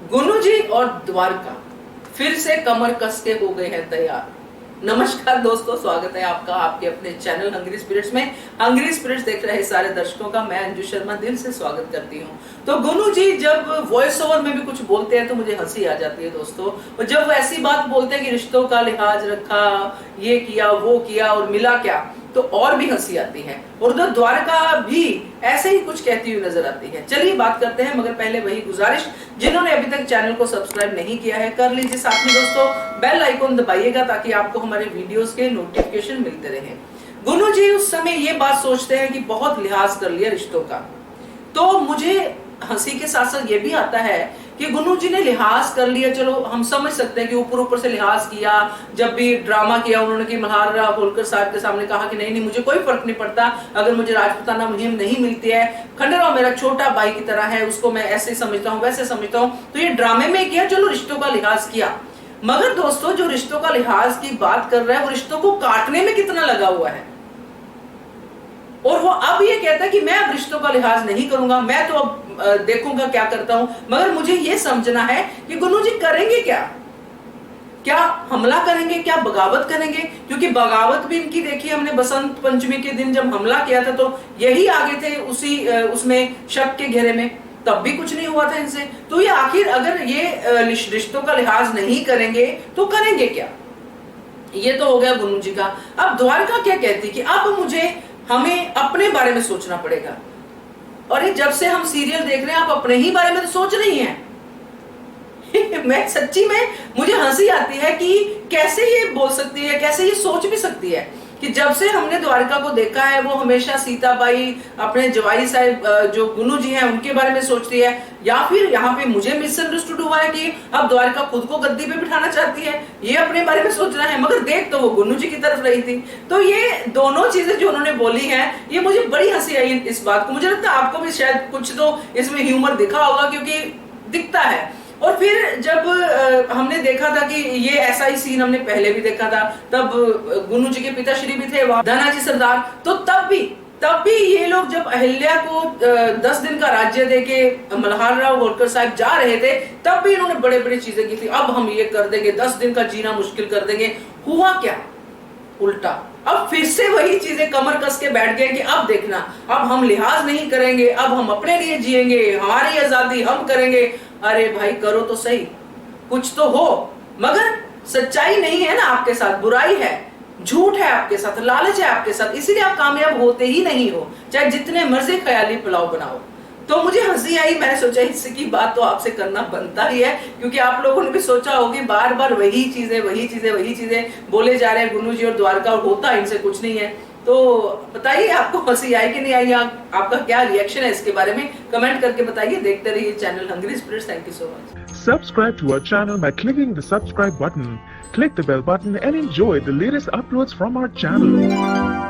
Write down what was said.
गुनु जी और द्वारका फिर से कमर कस के हो गए हैं तैयार। नमस्कार दोस्तों, स्वागत है आपका आपके अपने चैनल हंग्री स्पिरिट्स में। हंग्री स्पिरिट्स देख रहे सारे दर्शकों का मैं अंजू शर्मा दिल से स्वागत करती हूँ। तो गुनु जी जब वॉइस ओवर में भी कुछ बोलते हैं तो मुझे हंसी आ जाती है दोस्तों। और जब वो ऐसी बात बोलते हैं कि रिश्तों का लिहाज रखा, ये किया वो किया और मिला क्या, तो और भी हंसी आती है। और उधर द्वारका भी ऐसे ही कुछ कहती हुई नजर आती है। चलिए बात करते हैं, मगर पहले वही गुजारिश, जिन्होंने अभी तक चैनल को सब्सक्राइब नहीं किया है कर लीजिए, साथ में दोस्तों बेल आइकन दबाइएगा ताकि आपको हमारे वीडियोस के नोटिफिकेशन मिलते रहे। गुनु जी उस समय ये बात सोचते हैं कि बहुत लिहाज कर लिया रिश्तों का। तो मुझे हंसी के साथ साथ ये भी आता है कि गुनु जी ने लिहाज कर लिया। चलो हम समझ सकते हैं कि ऊपर ऊपर से लिहाज किया। जब भी ड्रामा किया उन्होंने कि महाराणा होलकर साहब के सामने कहा कि नहीं नहीं मुझे कोई फर्क नहीं पड़ता, अगर मुझे राजपूताना मुहिम नहीं मिलती है, खंडेराव मेरा छोटा भाई की तरह है, उसको मैं ऐसे समझता हूँ वैसे समझता हूँ। तो ये ड्रामे में किया, चलो रिश्तों का लिहाज किया। मगर दोस्तों जो रिश्तों का लिहाज की बात कर रहा है वो रिश्तों को काटने में कितना लगा हुआ है। और वो अब ये कहता है कि मैं अब रिश्तों का लिहाज नहीं करूंगा, मैं तो अब देखूंगा क्या करता हूं। मगर मुझे ये समझना है कि गुनु जी करेंगे क्या? क्या हमला करेंगे, क्या बगावत करेंगे? क्योंकि बगावत भी इनकी देखी हमने बसंत पंचमी के दिन जब हमला किया था तो यही आगे थे उसी उसमें शक के घेरे में, तब भी कुछ नहीं हुआ था इनसे। तो ये आखिर अगर ये रिश्तों का लिहाज नहीं करेंगे तो करेंगे क्या? ये तो हो गया गुनु जी का। अब द्वारका क्या कहती कि अब मुझे हमें अपने बारे में सोचना पड़ेगा। और ये जब से हम सीरियल देख रहे हैं आप अपने ही बारे में तो सोच रही हैं। मैं सच्ची में मुझे हंसी आती है कि कैसे ये बोल सकती है, कैसे ये सोच भी सकती है कि जब से हमने द्वारका को देखा है वो हमेशा सीताबाई, अपने जवाई साहब जो गुनु जी हैं उनके बारे में सोचती है। या फिर यहाँ पे मुझे मिसअंडरस्टूड हुआ है कि अब द्वारका खुद को गद्दी पे बिठाना चाहती है, ये अपने बारे में सोच रहा है। मगर देख तो वो गुनु जी की तरफ रही थी। तो ये दोनों चीजें जो उन्होंने बोली हैं, ये मुझे बड़ी हंसी आई इस बात को। मुझे लगता है आपको भी शायद कुछ तो इसमें ह्यूमर दिखा होगा, क्योंकि दिखता है। और फिर जब हमने देखा था कि ये ऐसा ही सीन हमने पहले भी देखा था, तब गुनु जी के पिताश्री भी थे वहां, धनाजी सरदार। तो तब भी ये लोग जब अहिल्या को 10 दिन का राज्य देके मल्हारराव होलकर साहब जा रहे थे, तब भी इन्होंने बड़े बड़ी चीजें की थी। अब हम ये कर देंगे, 10 दिन का जीना मुश्किल कर देंगे। हुआ क्या? उल्टा। अब फिर से वही चीजें कमर कस के बैठ गए कि अब देखना, अब हम लिहाज नहीं करेंगे, अब हम अपने लिए जिएंगे, हमारी आजादी हम करेंगे। अरे भाई करो तो सही, कुछ तो हो। मगर सच्चाई नहीं है ना आपके साथ, बुराई है, झूठ है आपके साथ, लालच है आपके साथ, इसीलिए आप कामयाब होते ही नहीं हो, चाहे जितने मर्जी ख्याली पुलाव बनाओ। तो मुझे हंसी आई, मैंने सोचा इसकी बात तो आपसे करना बनता ही है, क्योंकि आप लोगों ने भी सोचा होगी बार बार वही चीजें बोले जा रहे हैं गुनु जी और द्वारका, और होता इनसे कुछ नहीं है। तो बताइए आपको हंसी आई कि नहीं आई, आपका क्या रिएक्शन है इसके बारे में, कमेंट करके बताइए। देखते रहिए channel hungry spirits. Thank you so much. Subscribe to our channel by clicking the subscribe button. Click the bell button and enjoy the latest uploads from our channel.